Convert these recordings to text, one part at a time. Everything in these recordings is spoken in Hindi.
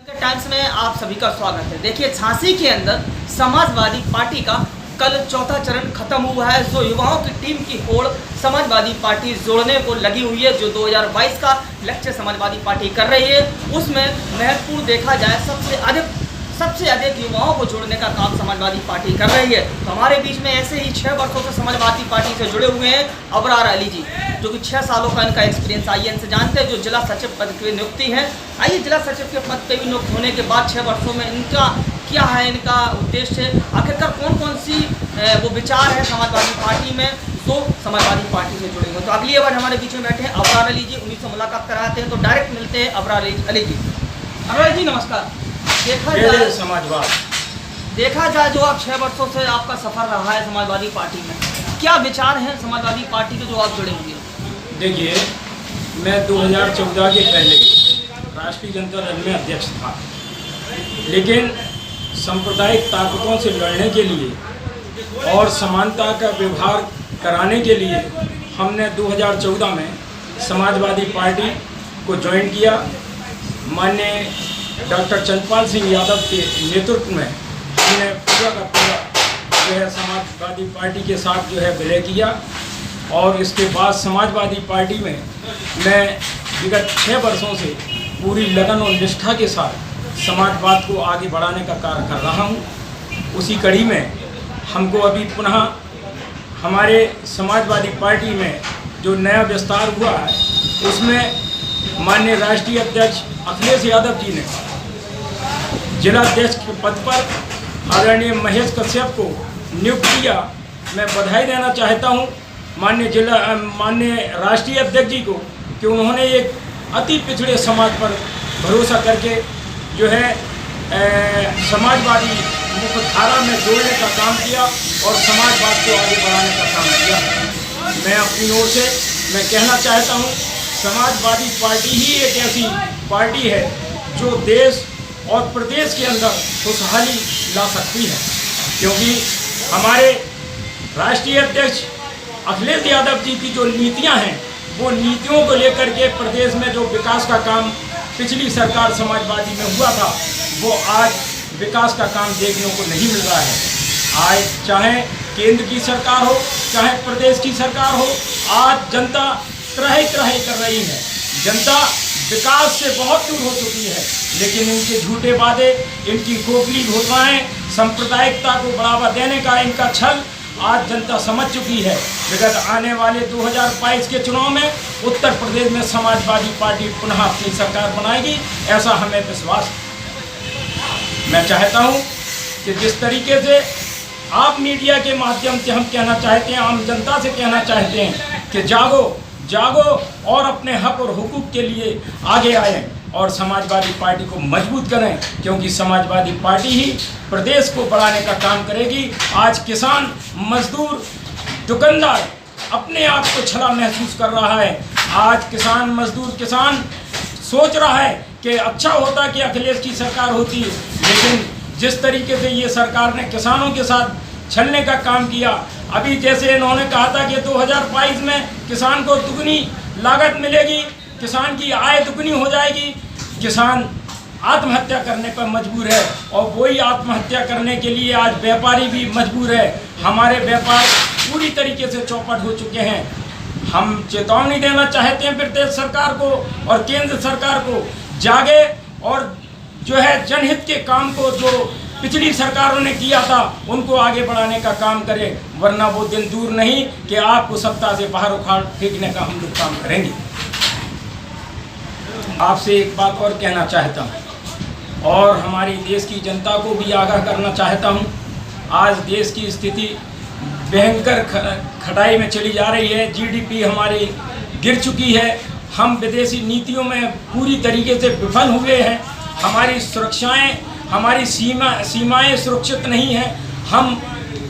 टाइम्स में आप सभी का स्वागत है। देखिए, झांसी के अंदर समाजवादी पार्टी का कल चौथा चरण खत्म हुआ है। जो युवाओं की टीम की होड़ समाजवादी पार्टी जोड़ने को लगी हुई है, जो 2022 का लक्ष्य समाजवादी पार्टी कर रही है, उसमें महत्वपूर्ण देखा जाए सबसे अधिक युवाओं को जोड़ने का काम समाजवादी पार्टी कर रही है। तो हमारे बीच में ऐसे ही 6 वर्षों से समाजवादी पार्टी से जुड़े हुए हैं अबरार अली जी, जो कि 6 सालों का इनका एक्सपीरियंस। आइए इनसे जानते हैं, जो जिला सचिव पद की नियुक्ति है। आइए, जिला सचिव के पद पर भी नियुक्त होने के बाद 6 वर्षों में इनका क्या है, इनका उद्देश्य, आखिरकार कौन कौन सी वो विचार है समाजवादी पार्टी में तो समाजवादी पार्टी से जुड़े हुए। तो अगली बार हमारे बीच में बैठे हैं अबरार अली जी, उन्हीं से मुलाकात कराते हैं। तो डायरेक्ट मिलते हैं अबरार अली जी। अबरार जी नमस्कार। देखा जाए जो आप 6 वर्षों से आपका सफर रहा है समाजवादी पार्टी में, क्या विचार हैं समाजवादी पार्टी के जो आप जुड़े हुए हैं? देखिए, मैं 2014 के पहले राष्ट्रीय जनता दल में अध्यक्ष था, लेकिन सांप्रदायिक ताकतों से लड़ने के लिए और समानता का व्यवहार कराने के लिए हमने 2014 में समाजवादी पार्टी को ज्वाइन किया। माननीय डॉक्टर चंद्रपाल सिंह यादव के नेतृत्व में हमने पूरा का पूरा जो है समाजवादी पार्टी के साथ जो है विलय किया। और इसके बाद समाजवादी पार्टी में मैं विगत 6 वर्षों से पूरी लगन और निष्ठा के साथ समाजवाद को आगे बढ़ाने का कार्य कर रहा हूं। उसी कड़ी में हमको अभी पुनः हमारे समाजवादी पार्टी में जो नया विस्तार हुआ है, उसमें माननीय राष्ट्रीय अध्यक्ष अखिलेश यादव जी ने जिला अध्यक्ष के पद पर आदरणीय महेश कश्यप को नियुक्त किया। मैं बधाई देना चाहता हूं माननीय राष्ट्रीय अध्यक्ष जी को कि उन्होंने एक अति पिछड़े समाज पर भरोसा करके जो है समाजवादी मुख्यधारा में जोड़ने का काम किया और समाजवाद को आगे बढ़ाने का काम किया। मैं अपनी ओर से मैं कहना चाहता हूं, समाजवादी पार्टी ही एक ऐसी पार्टी है जो देश और प्रदेश के अंदर खुशहाली ला सकती है, क्योंकि हमारे राष्ट्रीय अध्यक्ष अखिलेश यादव जी की जो नीतियां हैं, वो नीतियों को लेकर के प्रदेश में जो विकास का काम पिछली सरकार समाजवादी में हुआ था, वो आज विकास का काम देखने को नहीं मिल रहा है। आज चाहे केंद्र की सरकार हो, चाहे प्रदेश की सरकार हो, आज जनता त्राही कर रही है। जनता विकास से बहुत दूर हो चुकी है, लेकिन इनके झूठे वादे, इनकी खोखली घोषणाएं, सांप्रदायिकता को बढ़ावा देने का इनका छल आज जनता समझ चुकी है। विगत आने वाले 2022 के चुनाव में उत्तर प्रदेश में समाजवादी पार्टी पुनः अपनी सरकार बनाएगी, ऐसा हमें विश्वास है। मैं चाहता हूं कि जिस तरीके से आप मीडिया के माध्यम से हम कहना चाहते हैं, आम जनता से कहना चाहते हैं कि जागो और अपने हक और हुकूक के लिए आगे आएं और समाजवादी पार्टी को मजबूत करें, क्योंकि समाजवादी पार्टी ही प्रदेश को बढ़ाने का काम करेगी। आज किसान, मजदूर, दुकानदार अपने आप को छला महसूस कर रहा है। आज किसान, मजदूर, किसान सोच रहा है कि अच्छा होता कि अखिलेश की सरकार होती, लेकिन जिस तरीके से ये सरकार ने किसानों के साथ छलने का काम किया, अभी जैसे इन्होंने कहा था कि 2022 में किसान को दुगनी लागत मिलेगी, किसान की आय दुगनी हो जाएगी, किसान आत्महत्या करने पर मजबूर है। और वही आत्महत्या करने के लिए आज व्यापारी भी मजबूर है। हमारे व्यापार पूरी तरीके से चौपट हो चुके हैं। हम चेतावनी देना चाहते हैं प्रदेश सरकार को और केंद्र सरकार को, जागे और जो है जनहित के काम को जो पिछली सरकारों ने किया था, उनको आगे बढ़ाने का काम करें, वरना वो दिन दूर नहीं कि आपको सत्ता से बाहर उखाड़ फेंकने का हम लोग काम करेंगे। आपसे एक बात और कहना चाहता हूँ और हमारे देश की जनता को भी आगाह करना चाहता हूँ। आज देश की स्थिति भयंकर खटाई में चली जा रही है। जीडीपी हमारी गिर चुकी है। हम विदेशी नीतियों में पूरी तरीके से विफल हुए हैं। हमारी सुरक्षाएं, हमारी सीमाएं सुरक्षित नहीं हैं। हम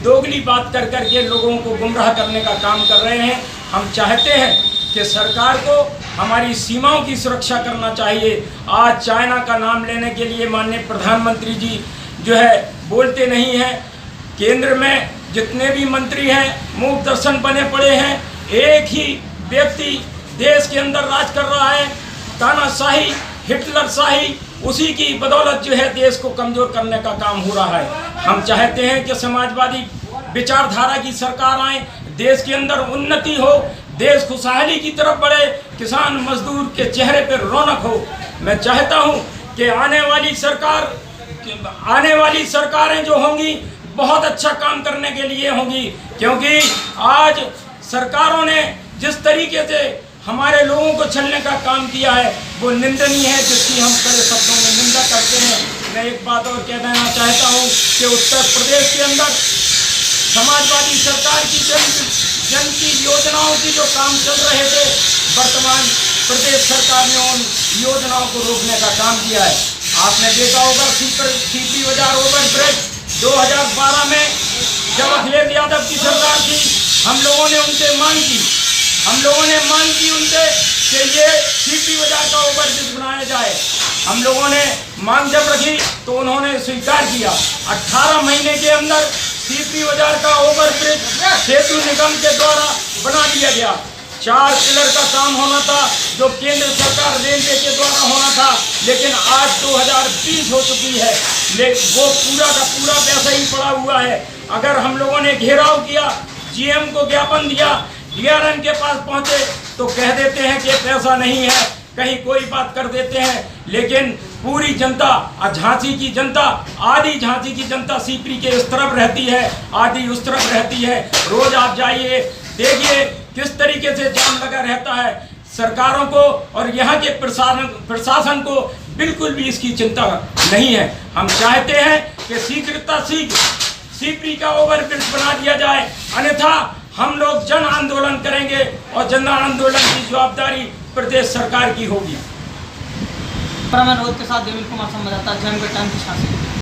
दोगली बात कर के लोगों को गुमराह करने का काम कर रहे हैं। हम चाहते हैं कि सरकार को हमारी सीमाओं की सुरक्षा करना चाहिए। आज चाइना का नाम लेने के लिए माननीय प्रधानमंत्री जी जो है बोलते नहीं हैं। केंद्र में जितने भी मंत्री हैं मूक दर्शन बने पड़े हैं। एक ही व्यक्ति देश के अंदर राज कर रहा है। तानाशाही, हिटलर शाही उसी की बदौलत जो है देश को कमज़ोर करने का काम हो रहा है। हम चाहते हैं कि समाजवादी विचारधारा की सरकार आए, देश के अंदर उन्नति हो, देश खुशहाली की तरफ बढ़े, किसान मजदूर के चेहरे पर रौनक हो। मैं चाहता हूं कि आने वाली सरकारें जो होंगी बहुत अच्छा काम करने के लिए होंगी, क्योंकि आज सरकारों ने जिस तरीके से हमारे लोगों को छलने का काम किया है वो निंदनीय है, जिसकी हम कड़े शब्दों में निंदा करते हैं। मैं एक बात और कह देना चाहता हूं कि उत्तर प्रदेश के अंदर समाजवादी सरकार की जन की योजनाओं की जो काम चल रहे थे, वर्तमान प्रदेश सरकार ने उन योजनाओं को रोकने का काम किया है। आपने देखा होगा सीपी बाजार ओवर ब्रिज 2012 में जब अखिलेश यादव की सरकार थी, हम लोगों ने उनसे मांग की उनसे कि ये सीपी बाजार का ओवर ब्रिज बनाया जाए। हम लोगों ने मांग जब रखी तो उन्होंने स्वीकार किया। 18 महीने के अंदर सीपी बाजार का ओवर ब्रिज सेतु निगम के द्वारा बना दिया गया। 4 पिलर का काम होना था जो केंद्र सरकार रेलवे के द्वारा होना था, लेकिन आज 2020 हो चुकी है, लेकिन वो पूरा का पूरा वैसा ही पड़ा हुआ है। अगर हम लोगों ने घेराव किया, जीएम को ज्ञापन दिया, डीआरएम के पास पहुंचे तो कह देते हैं कि पैसा नहीं है, कहीं कोई बात कर देते हैं, लेकिन पूरी जनता, झांसी की जनता, आधी झांसी की जनता सीपी के इस तरफ रहती है, आधी उस तरफ रहती है। रोज आप जाइए, देखिए किस तरीके से जाम लगा रहता है। सरकारों को और यहाँ के प्रशासन को बिल्कुल भी इसकी चिंता नहीं है। हम चाहते हैं कि शीघ्रता सीपी का ओवरब्रिज बना दिया जाए, अन्यथा हम लोग जन आंदोलन करेंगे और जन आंदोलन की जवाबदारी प्रदेश सरकार की होगी। प्रमन रोध के साथ देवेंद्र कुमार संवाददाता, जयनगढ़ टाइम्स, झांसी।